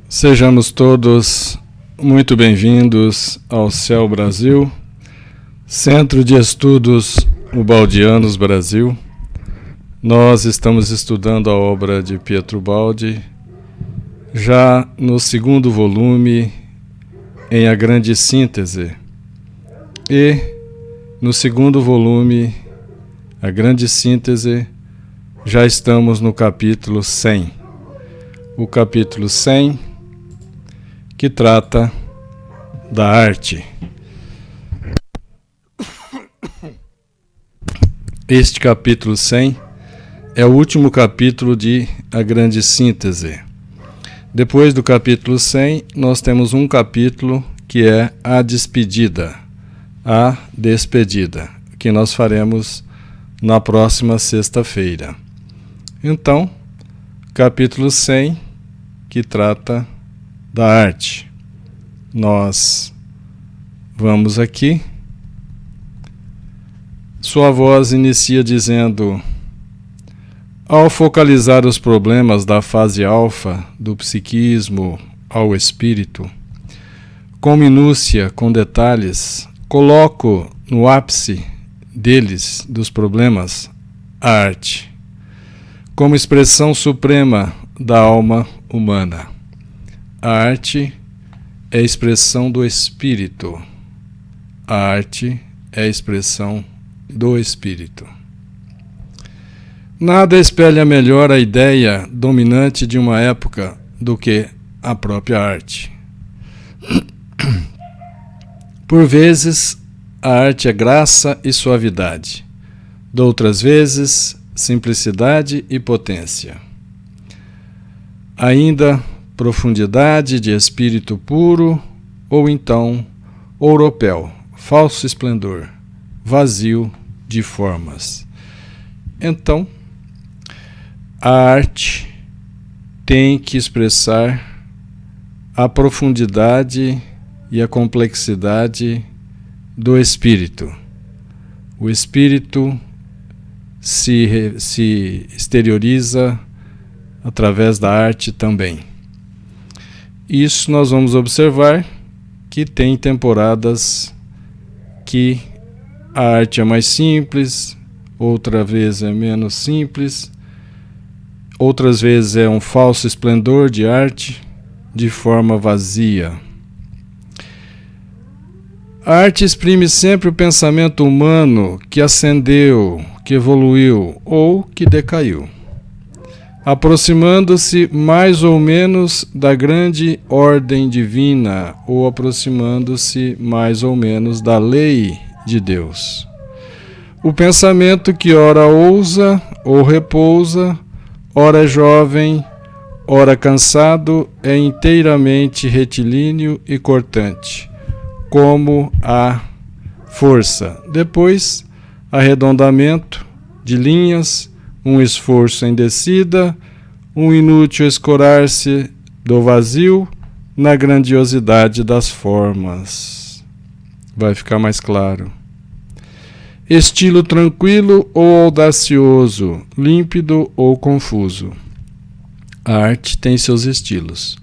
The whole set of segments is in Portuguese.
Sejamos todos muito bem-vindos ao CEL Brasil, Centro de Estudos Ubaldianos Brasil. Nós estamos estudando a obra de Pietro Ubaldi, já no segundo volume, em A Grande Síntese. E no segundo volume, A Grande Síntese, já estamos no capítulo 100. O capítulo 100, que trata da arte. Este capítulo 100 é o último capítulo de A Grande Síntese. Depois do capítulo 100, nós temos um capítulo que é a despedida, que nós faremos na próxima sexta-feira. Então, capítulo 100, que trata da arte. Nós vamos aqui. Sua voz inicia dizendo: ao focalizar os problemas da fase alfa do psiquismo ao espírito, com minúcia, com detalhes, coloco no ápice deles, dos problemas, a arte, como expressão suprema da alma humana. A arte é a expressão do espírito. A arte é a expressão do espírito. Nada espelha melhor a ideia dominante de uma época do que a própria arte. Por vezes, a arte é graça e suavidade. Doutras vezes, simplicidade e potência. Ainda, profundidade de espírito puro, ou então ouropel, falso esplendor, vazio de formas. Então, a arte tem que expressar a profundidade e a complexidade do espírito. O espírito se exterioriza através da arte também. Isso nós vamos observar que tem temporadas que a arte é mais simples, outra vez é menos simples, outras vezes é um falso esplendor de arte de forma vazia. A arte exprime sempre o pensamento humano que ascendeu, que evoluiu ou que decaiu, aproximando-se mais ou menos da grande ordem divina ou aproximando-se mais ou menos da lei de Deus. O pensamento que ora ousa ou repousa, ora é jovem, ora cansado, é inteiramente retilíneo e cortante, como a força. Depois, arredondamento de linhas, um esforço em descida, um inútil escorar-se do vazio na grandiosidade das formas. Vai ficar mais claro. Estilo tranquilo ou audacioso, límpido ou confuso. A arte tem seus estilos.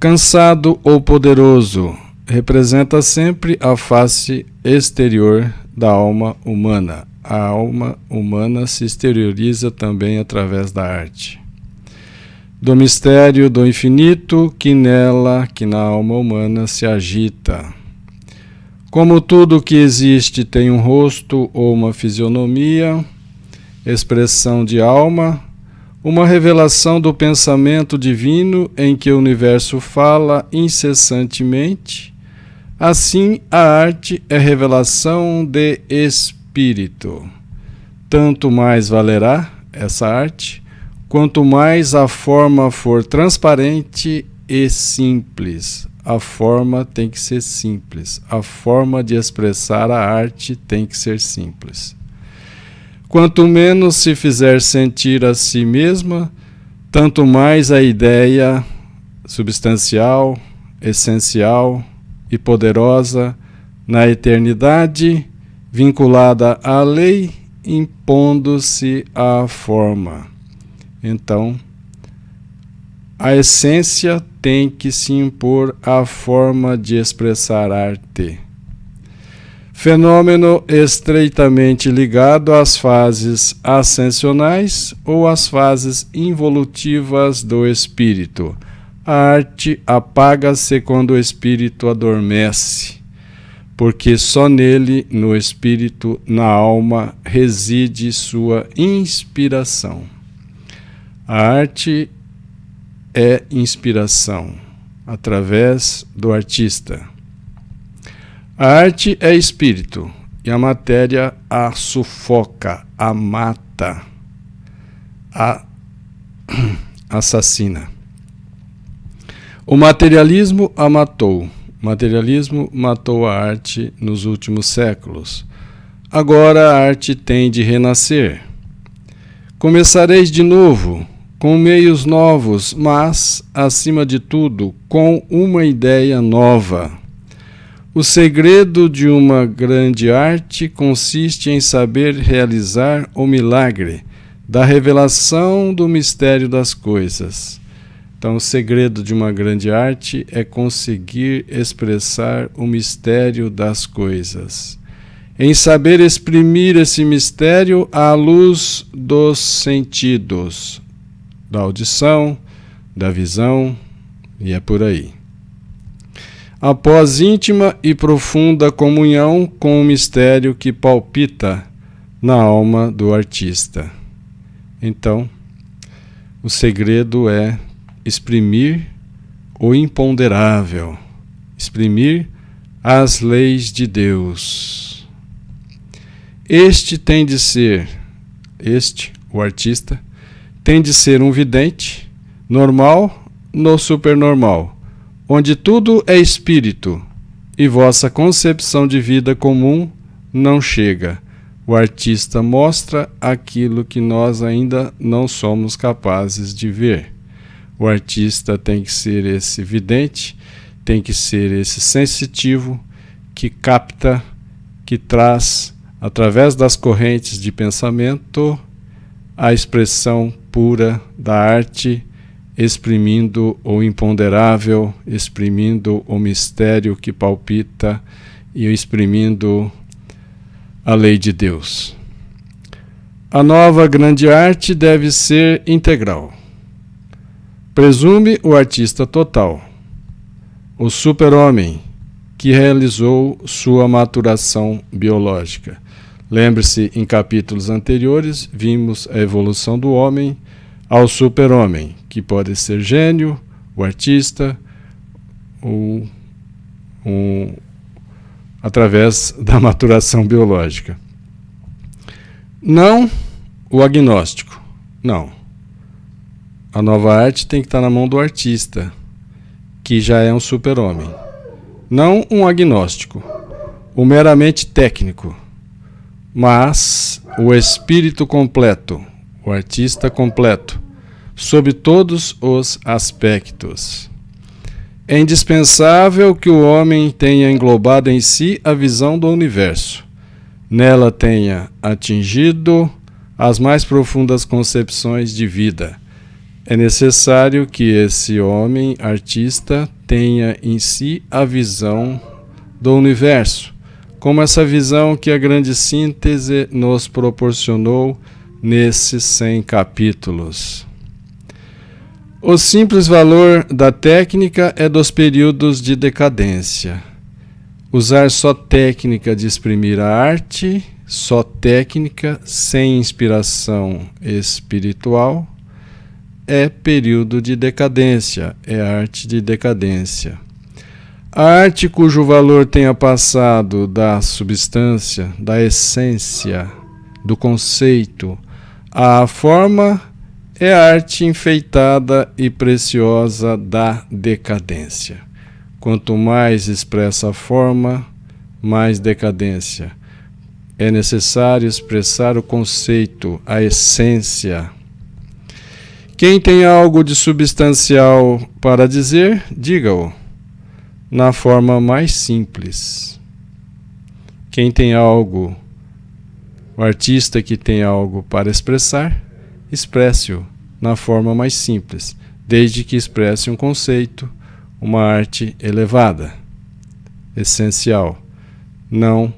Cansado ou poderoso, representa sempre a face exterior da alma humana. A alma humana se exterioriza também através da arte. Do mistério do infinito que na alma humana se agita. Como tudo que existe tem um rosto ou uma fisionomia, expressão de alma, uma revelação do pensamento divino em que o universo fala incessantemente, assim a arte é revelação de espírito. Tanto mais valerá essa arte, quanto mais a forma for transparente e simples. A forma tem que ser simples. A forma de expressar a arte tem que ser simples. Quanto menos se fizer sentir a si mesma, tanto mais a ideia substancial, essencial e poderosa na eternidade, vinculada à lei, impondo-se à forma. Então, a essência tem que se impor à forma de expressar arte. Fenômeno estreitamente ligado às fases ascensionais ou às fases involutivas do espírito. A arte apaga-se quando o espírito adormece, porque só nele, no espírito, na alma, reside sua inspiração. A arte é inspiração, através do artista. A arte é espírito, e a matéria a sufoca, a mata, a assassina. O materialismo a matou. O materialismo matou a arte nos últimos séculos. Agora a arte tem de renascer. Começareis de novo, com meios novos, mas, acima de tudo, com uma ideia nova. O segredo de uma grande arte consiste em saber realizar o milagre da revelação do mistério das coisas. Então, o segredo de uma grande arte é conseguir expressar o mistério das coisas. Em saber exprimir esse mistério à luz dos sentidos, da audição, da visão, e é por aí. Após íntima e profunda comunhão com o mistério que palpita na alma do artista. Então, o segredo é exprimir o imponderável, exprimir as leis de Deus. O artista, tem de ser um vidente, normal no supernormal, onde tudo é espírito e vossa concepção de vida comum não chega. O artista mostra aquilo que nós ainda não somos capazes de ver. O artista tem que ser esse vidente, tem que ser esse sensitivo que capta, que traz, através das correntes de pensamento, a expressão pura da arte, exprimindo o imponderável, exprimindo o mistério que palpita e exprimindo a lei de Deus. A nova grande arte deve ser integral. Presume o artista total, o super-homem que realizou sua maturação biológica. Lembre-se, em capítulos anteriores, vimos a evolução do homem ao super-homem, que pode ser gênio, o artista, ou através da maturação biológica. Não o agnóstico, não. A nova arte tem que estar na mão do artista, que já é um super-homem. Não um agnóstico, o meramente técnico, mas o espírito completo, o artista completo, sob todos os aspectos. É indispensável que o homem tenha englobado em si a visão do universo, nela tenha atingido as mais profundas concepções de vida. É necessário que esse homem artista tenha em si a visão do universo, como essa visão que a grande síntese nos proporcionou nesses 100 capítulos. O simples valor da técnica é dos períodos de decadência. Usar só técnica de exprimir a arte, só técnica sem inspiração espiritual, é período de decadência, é arte de decadência. A arte cujo valor tenha passado da substância, da essência, do conceito, à forma, é a arte enfeitada e preciosa da decadência. Quanto mais expressa a forma, mais decadência. É necessário expressar o conceito, a essência. Quem tem algo de substancial para dizer, diga-o, na forma mais simples. Quem tem algo, o artista que tem algo para expressar, expresse-o na forma mais simples, desde que expresse um conceito, uma arte elevada, essencial. Não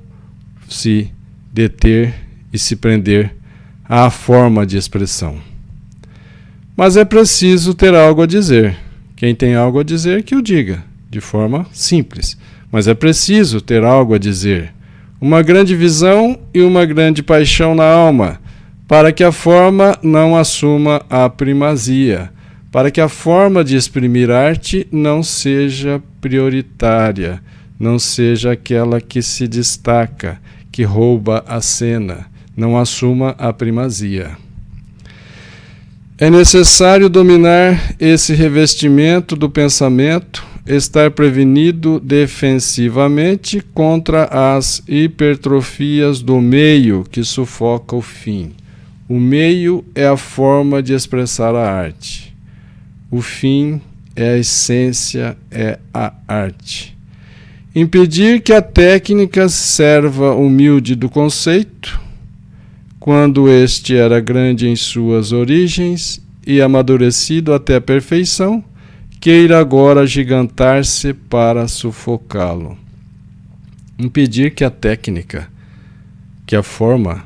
se deter e se prender à forma de expressão. Mas é preciso ter algo a dizer. Quem tem algo a dizer, que o diga, de forma simples. Mas é preciso ter algo a dizer. Uma grande visão e uma grande paixão na alma, para que a forma não assuma a primazia, para que a forma de exprimir arte não seja prioritária, não seja aquela que se destaca, que rouba a cena, não assuma a primazia. É necessário dominar esse revestimento do pensamento, estar prevenido defensivamente contra as hipertrofias do meio que sufoca o fim. O meio é a forma de expressar a arte. O fim é a essência, é a arte. Impedir que a técnica serva humilde do conceito, quando este era grande em suas origens e amadurecido até a perfeição, queira agora agigantar-se para sufocá-lo. Impedir que a técnica, que a forma,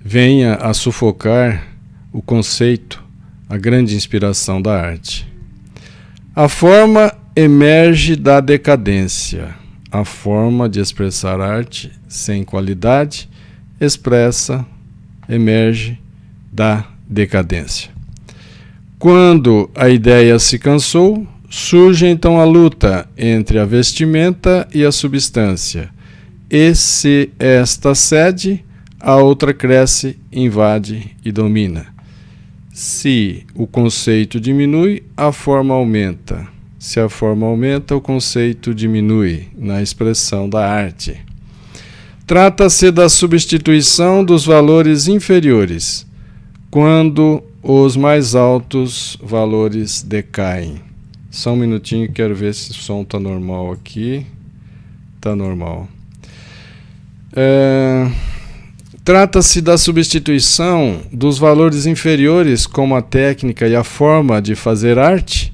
venha a sufocar o conceito, a grande inspiração da arte. A forma emerge da decadência. A forma de expressar arte sem qualidade emerge da decadência. Quando a ideia se cansou, surge então a luta entre a vestimenta e a substância. E se esta cede, a outra cresce, invade e domina. Se o conceito diminui, a forma aumenta. Se a forma aumenta, o conceito diminui na expressão da arte. Trata-se da substituição dos valores inferiores, quando os mais altos valores decaem. Só um minutinho, quero ver se o som está normal aqui. Está normal. Trata-se da substituição dos valores inferiores, como a técnica e a forma de fazer arte,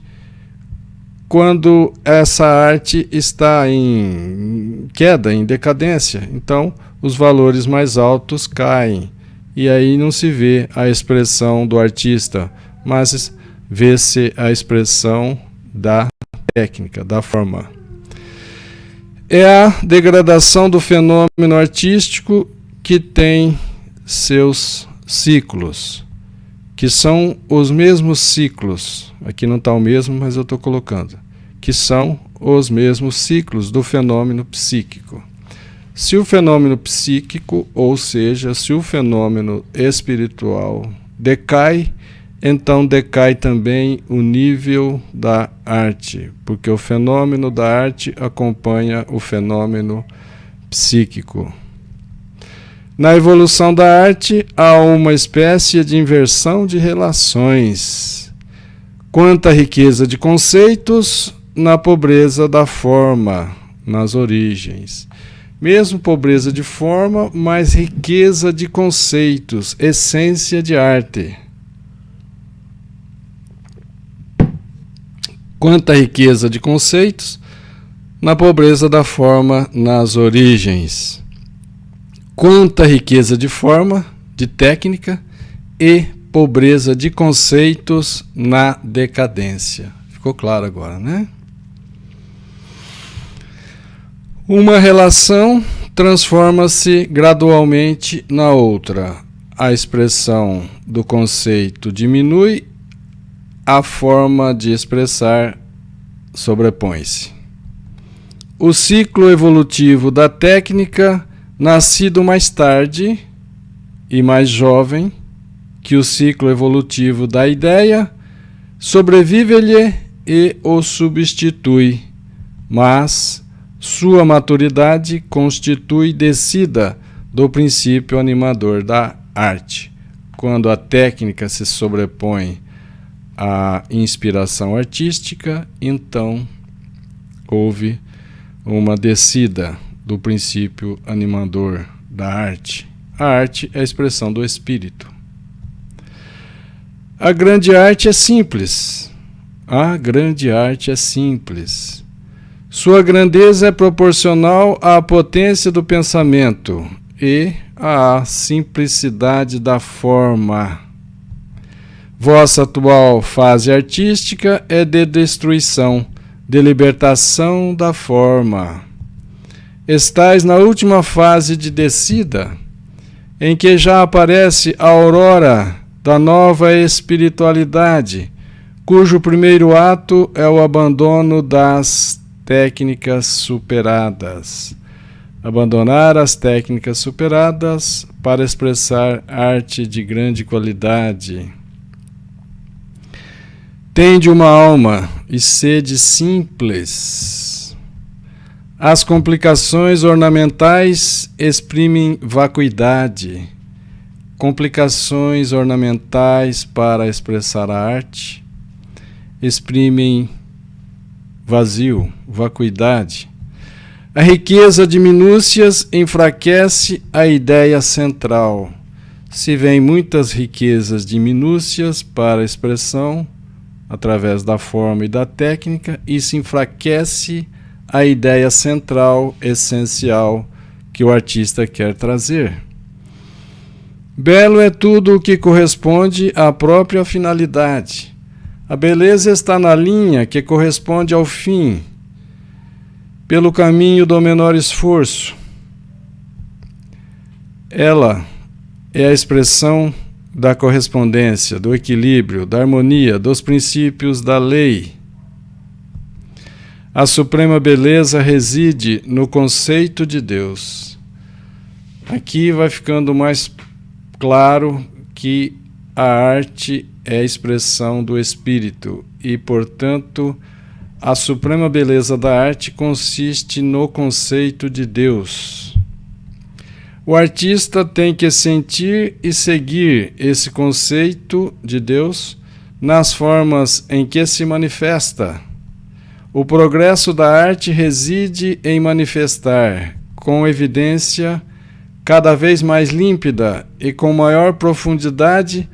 quando essa arte está em queda, em decadência. Então, os valores mais altos caem. E aí não se vê a expressão do artista, mas vê-se a expressão da técnica, da forma. É a degradação do fenômeno artístico que tem seus ciclos, que são os mesmos ciclos, aqui não está o mesmo, mas eu estou colocando, que são os mesmos ciclos do fenômeno psíquico. Se o fenômeno psíquico, ou seja, se o fenômeno espiritual decai, então decai também o nível da arte, porque o fenômeno da arte acompanha o fenômeno psíquico. Na evolução da arte, há uma espécie de inversão de relações. Quanta riqueza de conceitos na pobreza da forma, nas origens. Mesmo pobreza de forma, mas riqueza de conceitos, essência de arte. Quanta riqueza de conceitos na pobreza da forma, nas origens. Quanta riqueza de forma, de técnica e pobreza de conceitos na decadência. Ficou claro agora, né? Uma relação transforma-se gradualmente na outra. A expressão do conceito diminui, a forma de expressar sobrepõe-se. O ciclo evolutivo da técnica, nascido mais tarde e mais jovem que o ciclo evolutivo da ideia, sobrevive-lhe e o substitui, mas sua maturidade constitui descida do princípio animador da arte. Quando a técnica se sobrepõe à inspiração artística, então houve uma descida do princípio animador da arte. A arte é a expressão do espírito. A grande arte é simples. a grande arte é simples. Sua grandeza é proporcional à potência do pensamento e à simplicidade da forma. Vossa atual fase artística é de destruição, de libertação da forma. Estais na última fase de descida, em que já aparece a aurora da nova espiritualidade, cujo primeiro ato é o abandono das técnicas superadas. Abandonar as técnicas superadas para expressar arte de grande qualidade. Tende uma alma e sede simples. As complicações ornamentais exprimem vacuidade. Complicações ornamentais para expressar a arte exprimem vazio, vacuidade. A riqueza de minúcias enfraquece a ideia central. Se vêm muitas riquezas de minúcias para a expressão, através da forma e da técnica, isso enfraquece a ideia central, essencial, que o artista quer trazer. Belo é tudo o que corresponde à própria finalidade. A beleza está na linha que corresponde ao fim, pelo caminho do menor esforço. Ela é a expressão da correspondência, do equilíbrio, da harmonia, dos princípios da lei. A suprema beleza reside no conceito de Deus. Aqui vai ficando mais claro que a arte é a expressão do espírito e, portanto, a suprema beleza da arte consiste no conceito de Deus. O artista tem que sentir e seguir esse conceito de Deus nas formas em que se manifesta. O progresso da arte reside em manifestar, com evidência cada vez mais límpida e com maior profundidade,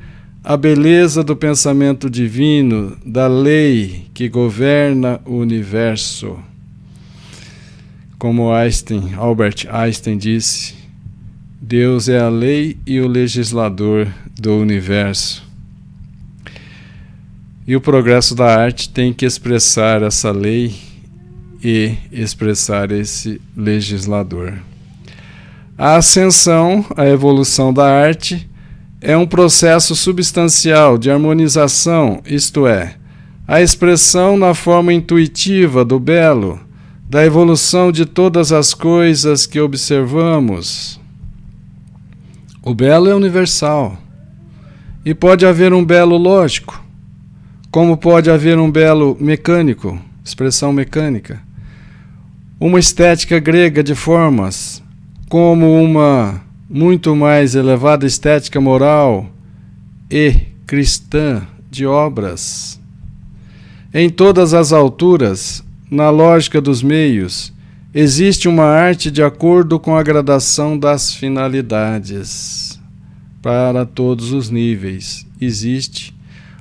a beleza do pensamento divino, da lei que governa o universo. Como Albert Einstein disse, Deus é a lei e o legislador do universo. E o progresso da arte tem que expressar essa lei e expressar esse legislador. A ascensão, a evolução da arte, é um processo substancial de harmonização, isto é, a expressão na forma intuitiva do belo, da evolução de todas as coisas que observamos. O belo é universal, e pode haver um belo lógico, como pode haver um belo mecânico, expressão mecânica, uma estética grega de formas, como uma muito mais elevada estética moral e cristã de obras. Em todas as alturas, na lógica dos meios, existe uma arte de acordo com a gradação das finalidades. Para todos os níveis, existe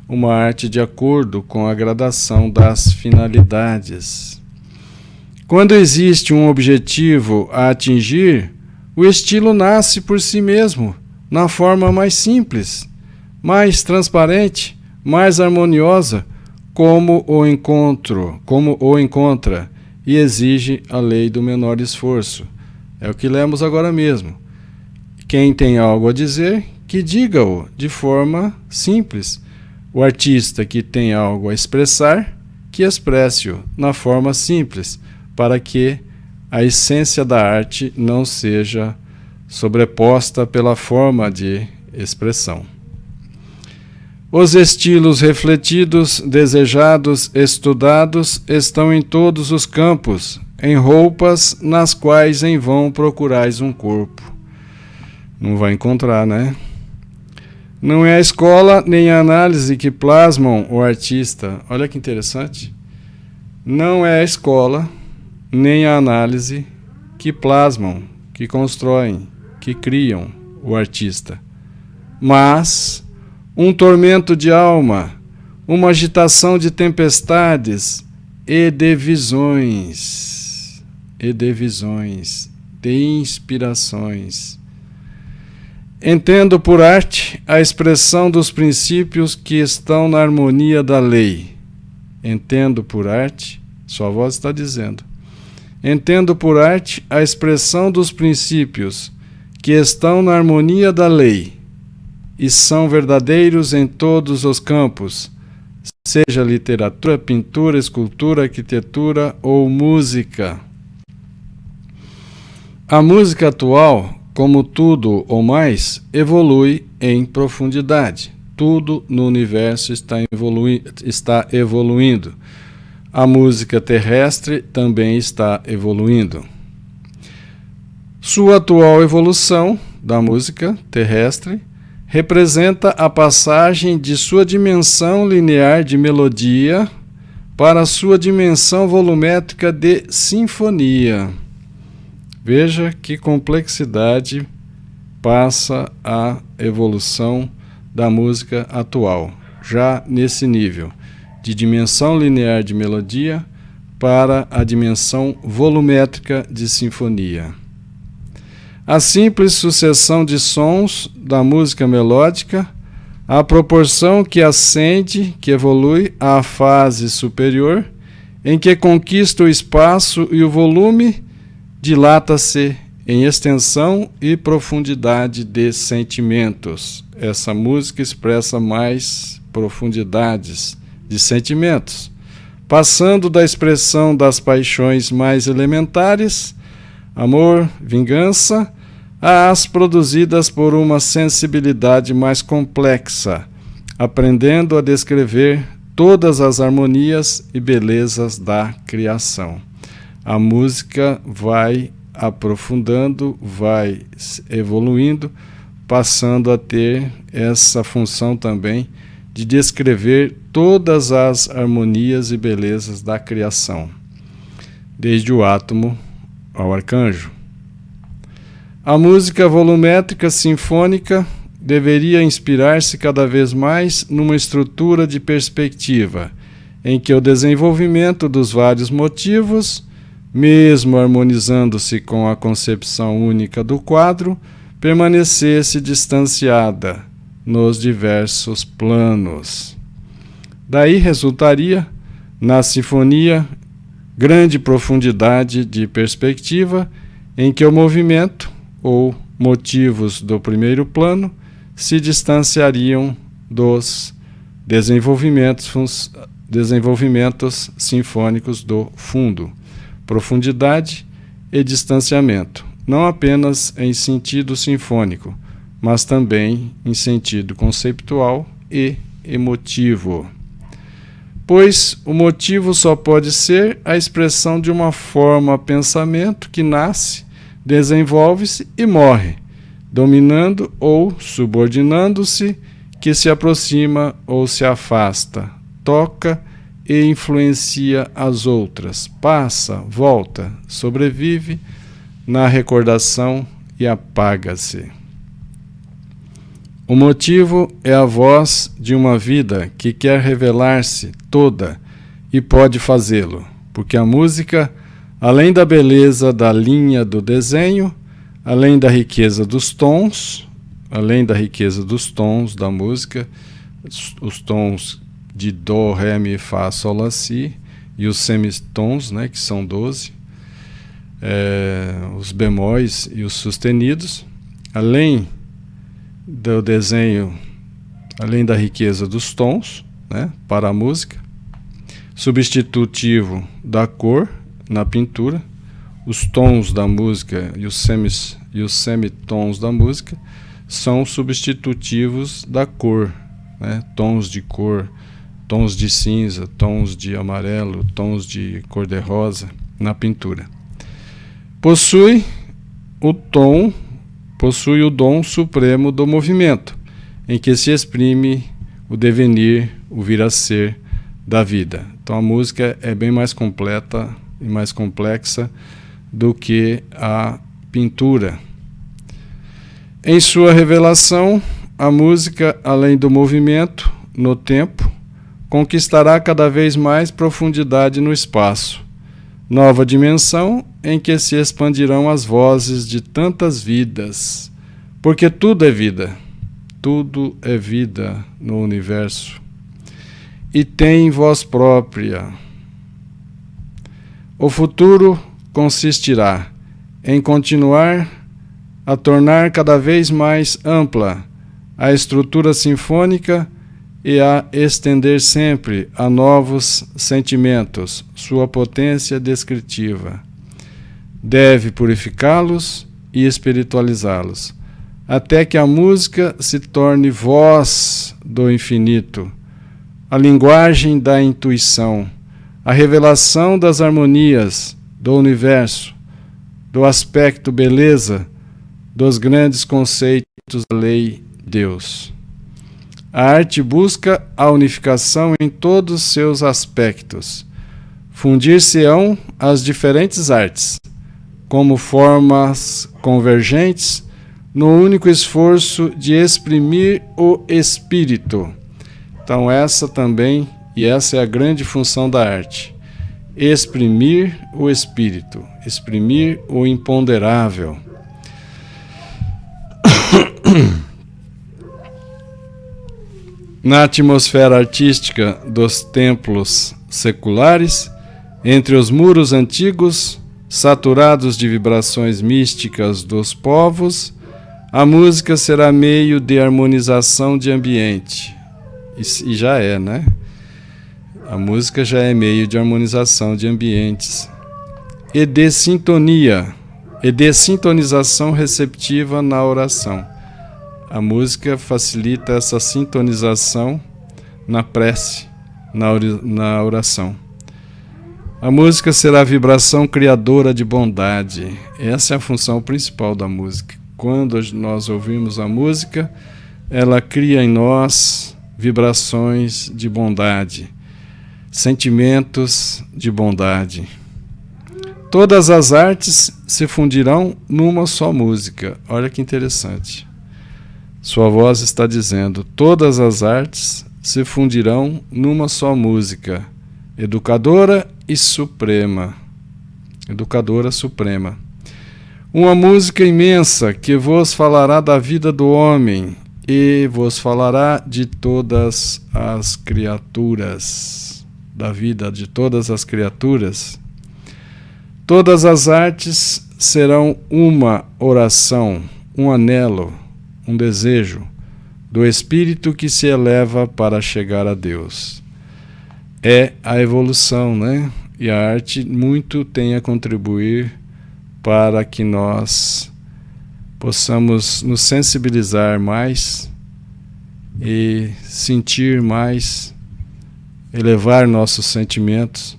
uma arte de acordo com a gradação das finalidades. Quando existe um objetivo a atingir, o estilo nasce por si mesmo, na forma mais simples, mais transparente, mais harmoniosa, como o encontra, e exige a lei do menor esforço. É o que lemos agora mesmo. Quem tem algo a dizer, que diga-o de forma simples. O artista que tem algo a expressar, que expresse-o na forma simples, para que a essência da arte não seja sobreposta pela forma de expressão. Os estilos refletidos, desejados, estudados, estão em todos os campos, em roupas nas quais em vão procurais um corpo. Não vai encontrar, né? Não é a escola nem a análise que plasmam o artista. Olha que interessante. Não é a escola nem a análise que plasmam, que constroem, que criam o artista, mas um tormento de alma, uma agitação de tempestades e de visões, de inspirações. Entendo por arte a expressão dos princípios que estão na harmonia da lei. Entendo por arte, sua voz está dizendo. Entendo por arte a expressão dos princípios que estão na harmonia da lei e são verdadeiros em todos os campos, seja literatura, pintura, escultura, arquitetura ou música. A música atual, como tudo ou mais, evolui em profundidade. Tudo no universo está evoluindo. A música terrestre também está evoluindo. Sua atual evolução da música terrestre representa a passagem de sua dimensão linear de melodia para a sua dimensão volumétrica de sinfonia. Veja que complexidade passa a evolução da música atual, já nesse nível de dimensão linear de melodia para a dimensão volumétrica de sinfonia. A simples sucessão de sons da música melódica, à proporção que ascende, que evolui à fase superior, em que conquista o espaço e o volume, dilata-se em extensão e profundidade de sentimentos. Essa música expressa mais profundidades de sentimentos, passando da expressão das paixões mais elementares, amor, vingança, às produzidas por uma sensibilidade mais complexa, aprendendo a descrever todas as harmonias e belezas da criação. A música vai aprofundando, vai evoluindo, passando a ter essa função também de descrever todas as harmonias e belezas da criação, desde o átomo ao arcanjo. A música volumétrica sinfônica deveria inspirar-se cada vez mais numa estrutura de perspectiva, em que o desenvolvimento dos vários motivos, mesmo harmonizando-se com a concepção única do quadro, permanecesse distanciada nos diversos planos. Daí resultaria, na sinfonia, grande profundidade de perspectiva, em que o movimento ou motivos do primeiro plano se distanciariam dos desenvolvimentos sinfônicos do fundo. Profundidade e distanciamento, não apenas em sentido sinfônico, mas também em sentido conceitual e emotivo. Pois o motivo só pode ser a expressão de uma forma pensamento que nasce, desenvolve-se e morre, dominando ou subordinando-se, que se aproxima ou se afasta, toca e influencia as outras, passa, volta, sobrevive na recordação e apaga-se. O motivo é a voz de uma vida que quer revelar-se toda e pode fazê-lo, porque a música, além da beleza da linha do desenho, além da riqueza dos tons da música, os tons de Dó, Ré, Mi, Fá, Sol, Lá, Si, e os semitons, né, que são 12, os bemóis e os sustenidos, além do desenho, além da riqueza dos tons, né, para a música, substitutivo da cor na pintura, os tons da música e os semitons da música são substitutivos da cor, né, tons de cor, tons de cinza, tons de amarelo, tons de cor-de-rosa na pintura. Possui o dom supremo do movimento, em que se exprime o devenir, o vir a ser da vida. Então a música é bem mais completa e mais complexa do que a pintura. Em sua revelação, a música, além do movimento no tempo, conquistará cada vez mais profundidade no espaço, nova dimensão em que se expandirão as vozes de tantas vidas, porque tudo é vida no universo, e tem voz própria. O futuro consistirá em continuar a tornar cada vez mais ampla a estrutura sinfônica e a estender sempre a novos sentimentos sua potência descritiva. Deve purificá-los e espiritualizá-los, até que a música se torne voz do infinito, a linguagem da intuição, a revelação das harmonias do universo, do aspecto beleza, dos grandes conceitos da lei Deus. A arte busca a unificação em todos seus aspectos. Fundir-se-ão as diferentes artes, como formas convergentes, no único esforço de exprimir o espírito. Então essa é a grande função da arte. Exprimir o espírito, exprimir o imponderável. Na atmosfera artística dos templos seculares, entre os muros antigos, saturados de vibrações místicas dos povos, a música será meio de harmonização de ambiente. E já é, né? A música já é meio de harmonização de ambientes e de sintonia, e de sintonização receptiva na oração. A música facilita essa sintonização na prece, na oração. A música será a vibração criadora de bondade. Essa é a função principal da música. Quando nós ouvimos a música, ela cria em nós vibrações de bondade, sentimentos de bondade. Todas as artes se fundirão numa só música. Olha que interessante. Sua voz está dizendo: todas as artes se fundirão numa só música, educadora e suprema. Educadora suprema. Uma música imensa que vos falará da vida do homem e vos falará de todas as criaturas, da vida de todas as criaturas. Todas as artes serão uma oração, um anelo, um desejo do espírito que se eleva para chegar a Deus. É a evolução, né? E a arte muito tem a contribuir para que nós possamos nos sensibilizar mais e sentir mais, elevar nossos sentimentos,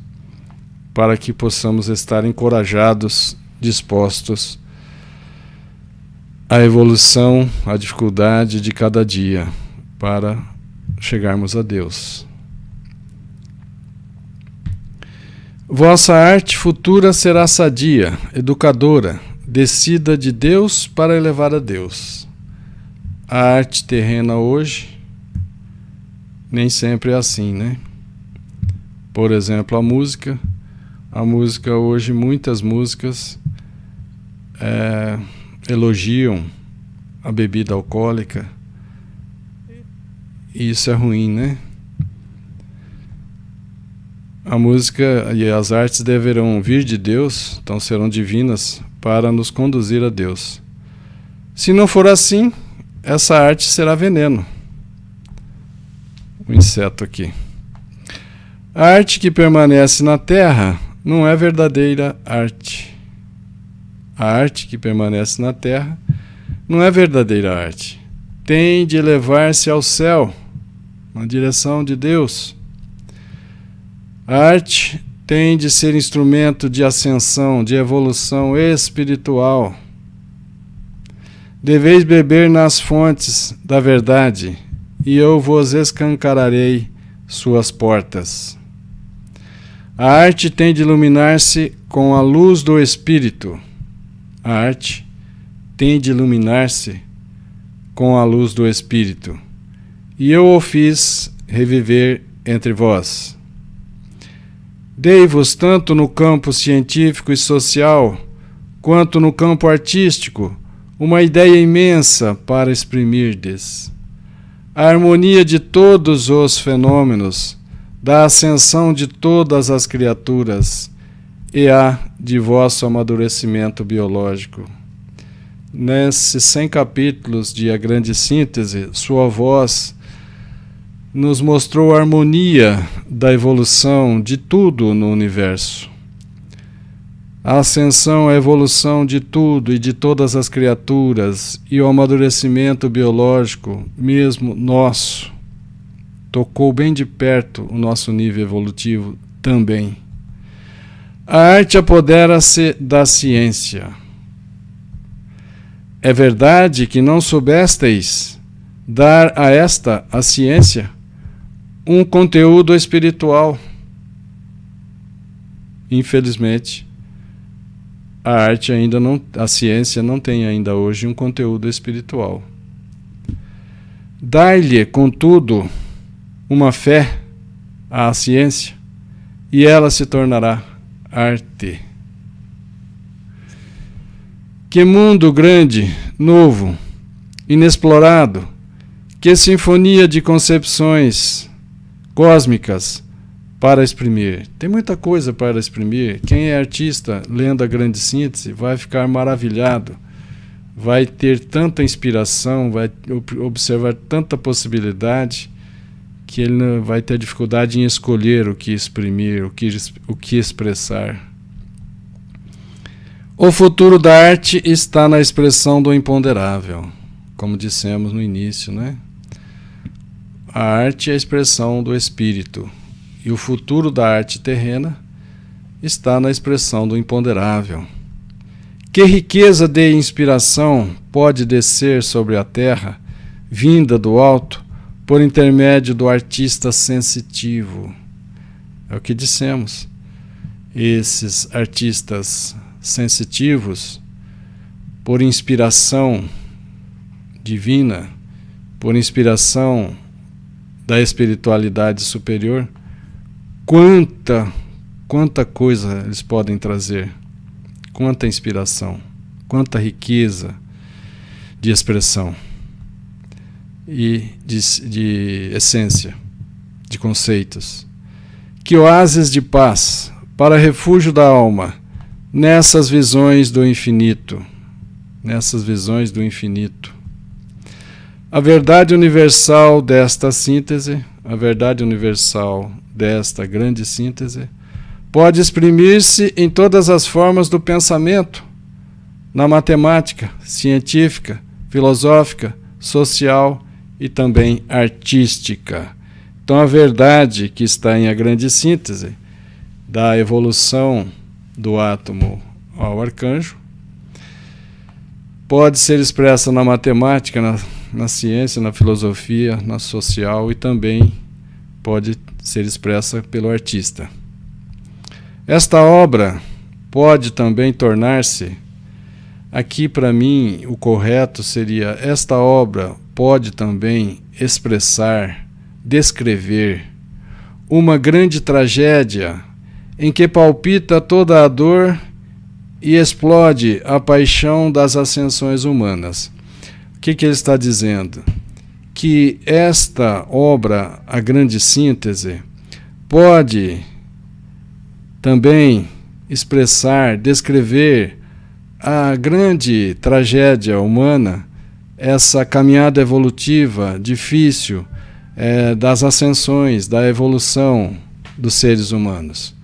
para que possamos estar encorajados, dispostos à evolução, à dificuldade de cada dia, para chegarmos a Deus. Vossa arte futura será sadia, educadora, descida de Deus para elevar a Deus. A arte terrena hoje nem sempre é assim, né? Por exemplo, a música hoje, muitas músicas elogiam a bebida alcoólica, e isso é ruim, né? A música e as artes deverão vir de Deus, então serão divinas para nos conduzir a Deus. Se não for assim, essa arte será veneno. O inseto aqui. A arte que permanece na terra não é verdadeira arte. A arte que permanece na terra não é verdadeira arte. Tem de elevar-se ao céu, na direção de Deus. A arte tem de ser instrumento de ascensão, de evolução espiritual. Deveis beber nas fontes da verdade, e eu vos escancararei suas portas. A arte tem de iluminar-se com a luz do Espírito. A arte tem de iluminar-se com a luz do Espírito. E eu o fiz reviver entre vós. Dei-vos tanto no campo científico e social, quanto no campo artístico, uma ideia imensa para exprimirdes. A harmonia de todos os fenômenos, da ascensão de todas as criaturas e a de vosso amadurecimento biológico. Nesses 100 capítulos de A Grande Síntese, sua voz nos mostrou a harmonia da evolução de tudo no universo. A ascensão, a evolução de tudo e de todas as criaturas e o amadurecimento biológico, mesmo nosso, tocou bem de perto o nosso nível evolutivo também. A arte apodera-se da ciência. É verdade que não soubesteis dar a esta, a ciência, um conteúdo espiritual. Infelizmente, a arte ainda não, a ciência não tem ainda hoje um conteúdo espiritual. Dar-lhe, contudo, uma fé à ciência, e ela se tornará arte. Que mundo grande, novo, inexplorado, que sinfonia de concepções cósmicas para exprimir. Tem muita coisa para exprimir. Quem é artista lendo A Grande Síntese vai ficar maravilhado, vai ter tanta inspiração, vai observar tanta possibilidade, que ele não vai ter dificuldade em escolher o que exprimir, o que expressar. O futuro da arte está na expressão do imponderável, como dissemos no início, né? A arte é a expressão do espírito, e o futuro da arte terrena está na expressão do imponderável. Que riqueza de inspiração pode descer sobre a terra, vinda do alto, por intermédio do artista sensitivo? É o que dissemos. Esses artistas sensitivos, por inspiração divina, por inspiração da espiritualidade superior, quanta coisa eles podem trazer, quanta inspiração, quanta riqueza de expressão e de essência, de conceitos. Que oásis de paz para refúgio da alma nessas visões do infinito, A verdade universal desta síntese, a verdade universal desta grande síntese, pode exprimir-se em todas as formas do pensamento, na matemática, científica, filosófica, social e também artística. Então, a verdade que está em A Grande Síntese, da evolução do átomo ao arcanjo, pode ser expressa na matemática, na ciência, na filosofia, na social, e também pode ser expressa pelo artista. Esta obra pode também tornar-se, aqui para mim o correto seria, esta obra pode também expressar, descrever uma grande tragédia em que palpita toda a dor e explode a paixão das ascensões humanas. O que ele está dizendo? Que esta obra, A Grande Síntese, pode também expressar, descrever a grande tragédia humana, essa caminhada evolutiva difícil das ascensões, da evolução dos seres humanos.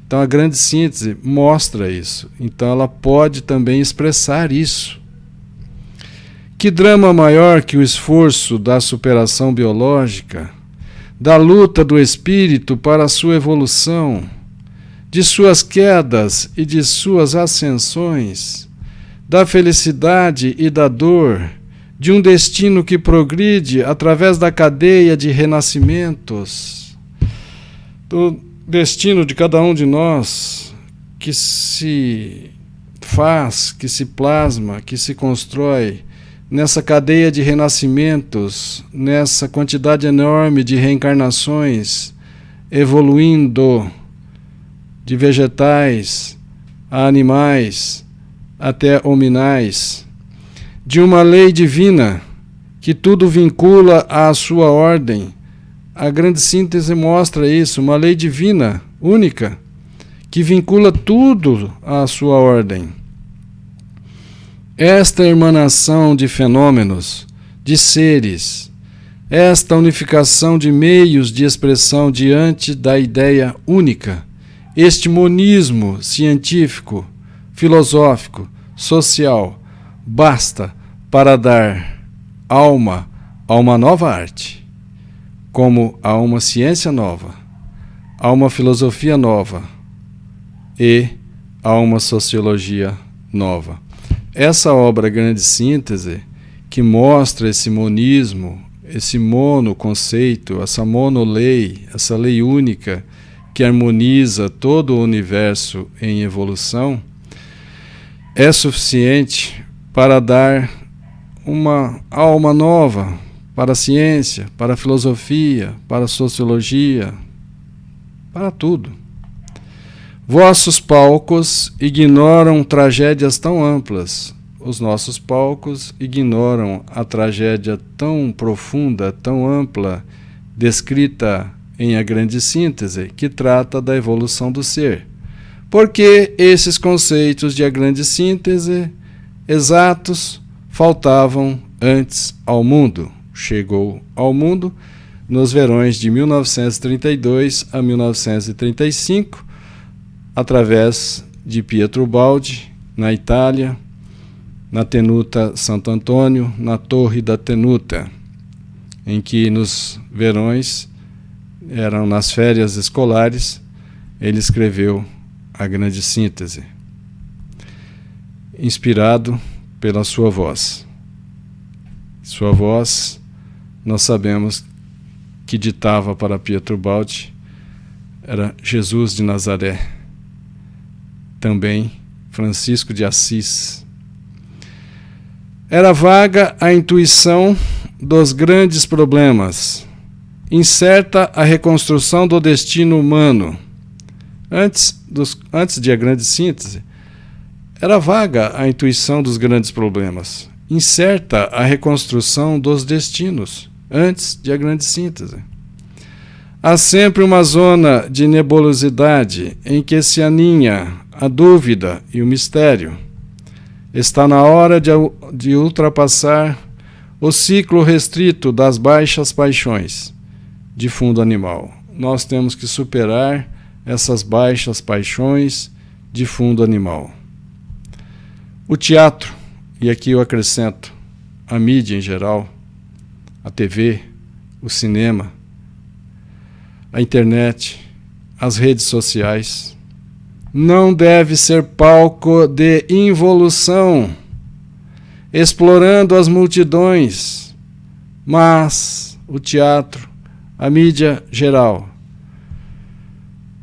Então A Grande Síntese mostra isso. Então ela pode também expressar isso. Que drama maior que o esforço da superação biológica, da luta do espírito para a sua evolução, de suas quedas e de suas ascensões, da felicidade e da dor, de um destino que progride através da cadeia de renascimentos, do destino de cada um de nós, que se faz, que se plasma, que se constrói nessa cadeia de renascimentos, nessa quantidade enorme de reencarnações evoluindo de vegetais a animais até hominais, de uma lei divina que tudo vincula à sua ordem. A grande síntese mostra isso, uma lei divina, única, que vincula tudo à sua ordem. Esta emanação de fenômenos, de seres, esta unificação de meios de expressão diante da ideia única, este monismo científico, filosófico, social, basta para dar alma a uma nova arte, como a uma ciência nova, a uma filosofia nova e a uma sociologia nova. Essa obra Grande Síntese, que mostra esse monismo, esse monoconceito, essa monolei, essa lei única que harmoniza todo o universo em evolução, é suficiente para dar uma alma nova para a ciência, para a filosofia, para a sociologia, para tudo. Vossos palcos ignoram tragédias tão amplas. Os nossos palcos ignoram a tragédia tão profunda, tão ampla, descrita em A Grande Síntese, que trata da evolução do ser. Porque esses conceitos de A Grande Síntese exatos faltavam antes ao mundo. Chegou ao mundo nos verões de 1932 a 1935, através de Pietro Baldi, na Itália, na Tenuta Santo Antônio, na Torre da Tenuta, em que nos verões, eram nas férias escolares, ele escreveu A Grande Síntese, inspirado pela sua voz. Sua voz, nós sabemos que ditava para Pietro Baldi, era Jesus de Nazaré, também Francisco de Assis. Era vaga a intuição dos grandes problemas, incerta a reconstrução do destino humano. Antes de A Grande Síntese, era vaga a intuição dos grandes problemas, incerta a reconstrução dos destinos, antes de A Grande Síntese. Há sempre uma zona de nebulosidade em que se aninha a dúvida e o mistério. Está na hora de ultrapassar o ciclo restrito das baixas paixões de fundo animal. Nós temos que superar essas baixas paixões de fundo animal. O teatro, e aqui eu acrescento a mídia em geral, a TV, o cinema, a internet, as redes sociais, não deve ser palco de involução, explorando as multidões, mas o teatro, a mídia geral,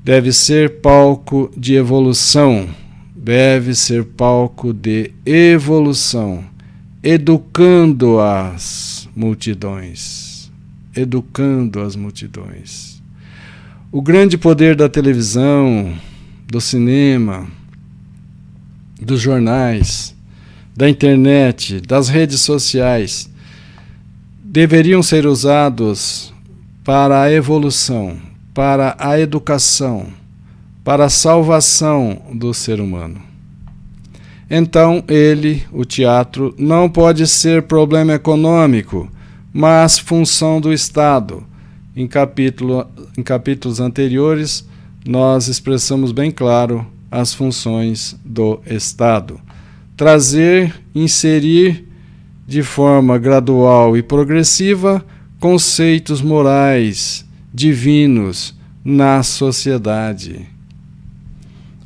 deve ser palco de evolução, deve ser palco de evolução, educando as multidões, educando as multidões. O grande poder da televisão, do cinema, dos jornais, da internet, das redes sociais, deveriam ser usados para a evolução, para a educação, para a salvação do ser humano. Então, o teatro, não pode ser problema econômico, mas função do Estado. Em capítulos anteriores, nós expressamos bem claro as funções do Estado. Trazer, inserir de forma gradual e progressiva conceitos morais, divinos, na sociedade.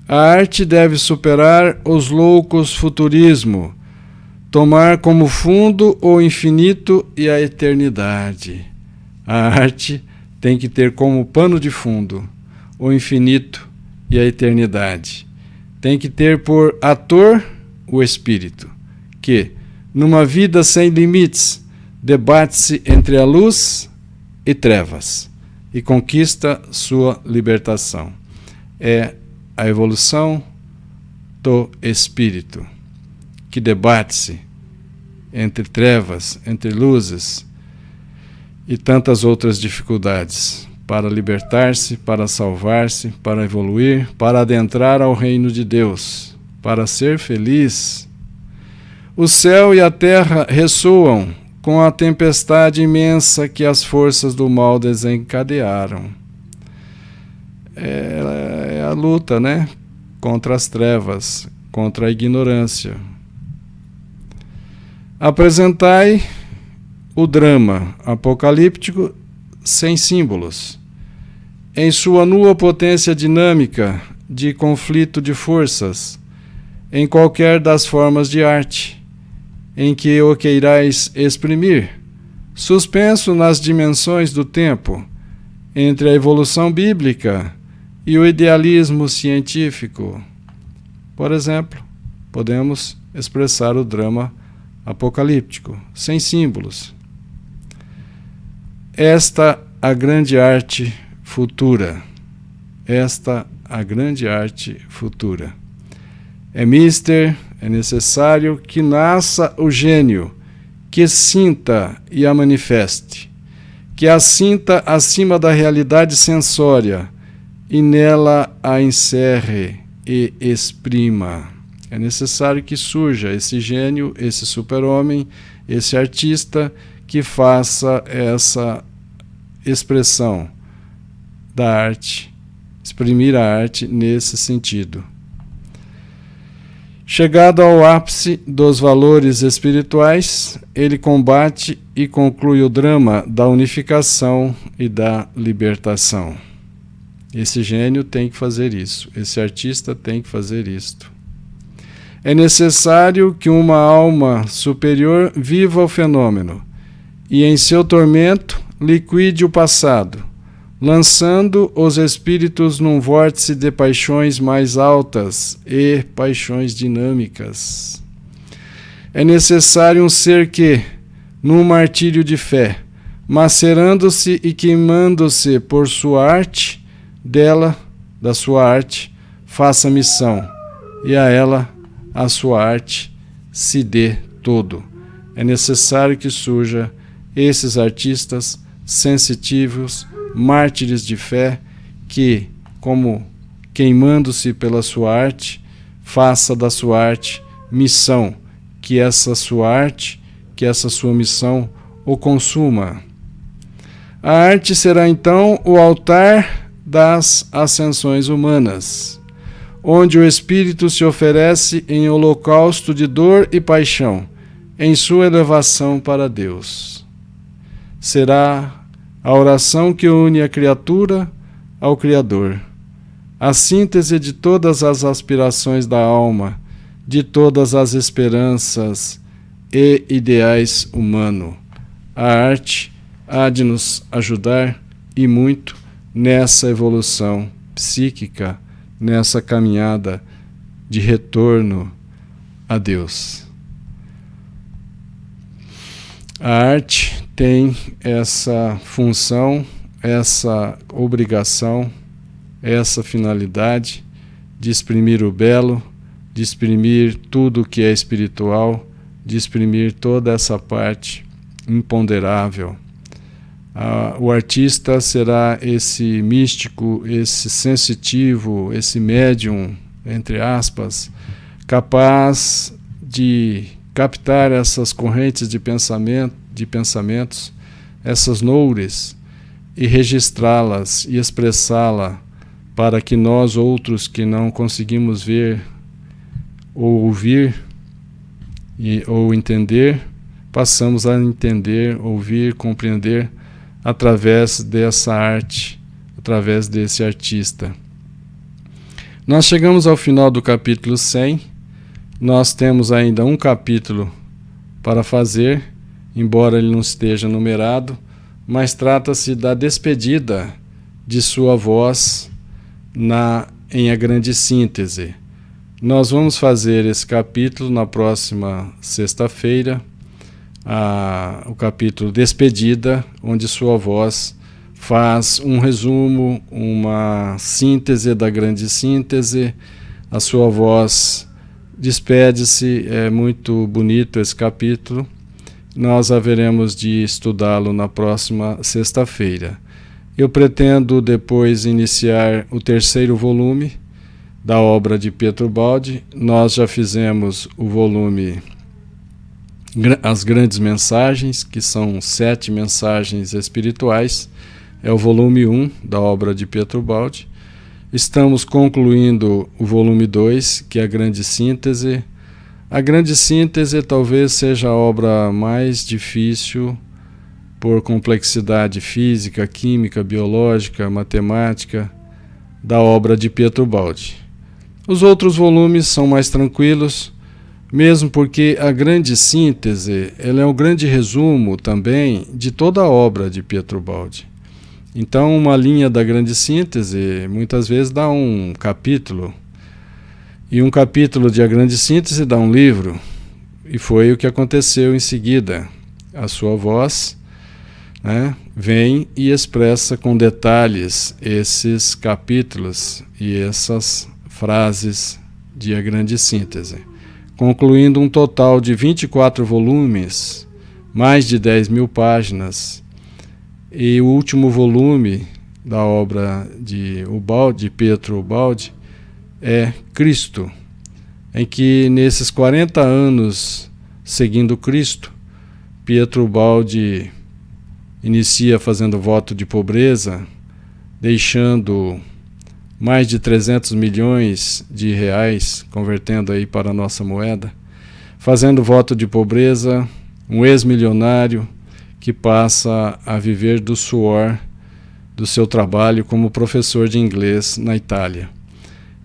A arte deve superar os loucos futurismo, tomar como fundo o infinito e a eternidade. A arte tem que ter como pano de fundo o infinito e a eternidade. Tem que ter por ator o espírito, que, numa vida sem limites, debate-se entre a luz e trevas, e conquista sua libertação. É a evolução do espírito, que debate-se entre trevas, entre luzes e tantas outras dificuldades, para libertar-se, para salvar-se, para evoluir, para adentrar ao reino de Deus, para ser feliz. O céu e a terra ressoam com a tempestade imensa que as forças do mal desencadearam. É a luta, né? Contra as trevas, contra a ignorância. Apresentai o drama apocalíptico sem símbolos, em sua nua potência dinâmica de conflito de forças, em qualquer das formas de arte em que o queirais exprimir, suspenso nas dimensões do tempo, entre a evolução bíblica e o idealismo científico. Por exemplo, podemos expressar o drama apocalíptico, sem símbolos. Esta a grande arte futura. Esta a grande arte futura. É necessário que nasça o gênio, que sinta e a manifeste, que a sinta acima da realidade sensória e nela a encerre e exprima. É necessário que surja esse gênio, esse super-homem, esse artista que faça essa expressão da arte, exprimir a arte nesse sentido. Chegado ao ápice dos valores espirituais, ele combate e conclui o drama da unificação e da libertação. Esse gênio tem que fazer isso, esse artista tem que fazer isto. É necessário que uma alma superior viva o fenômeno e, em seu tormento, liquide o passado, lançando os espíritos num vórtice de paixões mais altas e paixões dinâmicas. É necessário um ser que, num martírio de fé, macerando-se e queimando-se por sua arte, da sua arte, faça missão, e a ela, a sua arte, se dê todo. É necessário que surja esses artistas sensitivos, mártires de fé, que, como queimando-se pela sua arte, faça da sua arte missão, que essa sua arte, que essa sua missão o consuma. A arte será então o altar das ascensões humanas, onde o espírito se oferece em holocausto de dor e paixão, em sua elevação para Deus. Será a oração que une a criatura ao Criador, a síntese de todas as aspirações da alma, de todas as esperanças e ideais humanos. A arte há de nos ajudar e muito nessa evolução psíquica, nessa caminhada de retorno a Deus. A arte tem essa função, essa obrigação, essa finalidade de exprimir o belo, de exprimir tudo o que é espiritual, de exprimir toda essa parte imponderável. O artista será esse místico, esse sensitivo, esse médium, entre aspas, capaz de captar essas correntes de pensamentos, essas noures, e registrá-las e expressá-la para que nós outros que não conseguimos ver ou ouvir ou entender, passamos a entender, ouvir, compreender através dessa arte, através desse artista. Nós chegamos ao final do capítulo 100. Nós temos ainda um capítulo para fazer, embora ele não esteja numerado, mas trata-se da despedida de sua voz em A Grande Síntese. Nós vamos fazer esse capítulo na próxima sexta-feira, o capítulo Despedida, onde sua voz faz um resumo, uma síntese da grande síntese. A sua voz despede-se, é muito bonito esse capítulo. Nós haveremos de estudá-lo na próxima sexta-feira. Eu pretendo depois iniciar o terceiro volume da obra de Pietro Baldi. Nós já fizemos o volume As Grandes Mensagens, que são 7 mensagens espirituais. É o volume 1 da obra de Pietro Baldi. Estamos concluindo o volume 2, que é a Grande Síntese. A Grande Síntese talvez seja a obra mais difícil por complexidade física, química, biológica, matemática da obra de Pietro Baldi. Os outros volumes são mais tranquilos, mesmo porque a Grande Síntese ela é um grande resumo também de toda a obra de Pietro Baldi. Então, uma linha da Grande Síntese muitas vezes dá um capítulo, e um capítulo de A Grande Síntese dá um livro, e foi o que aconteceu em seguida. A sua voz, né, vem e expressa com detalhes esses capítulos e essas frases de A Grande Síntese, concluindo um total de 24 volumes, mais de 10.000 páginas. E o último volume da obra de Pietro Baldi, é Cristo, em que nesses 40 anos seguindo Cristo, Pietro Baldi inicia fazendo voto de pobreza, deixando mais de 300 milhões de reais, convertendo aí para a nossa moeda, fazendo voto de pobreza, um ex-milionário que passa a viver do suor do seu trabalho como professor de inglês na Itália.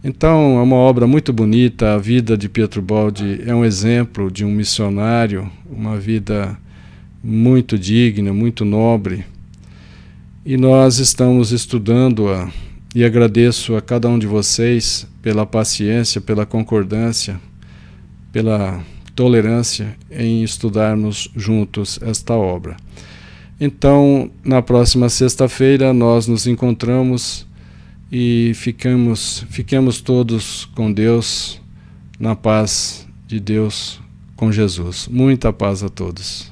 Então, é uma obra muito bonita. A vida de Pietro Baldi é um exemplo de um missionário, uma vida muito digna, muito nobre. E nós estamos estudando-a, e agradeço a cada um de vocês pela paciência, pela concordância, pela tolerância em estudarmos juntos esta obra. Então, na próxima sexta-feira nós nos encontramos e fiquemos todos com Deus, na paz de Deus, com Jesus. Muita paz a todos.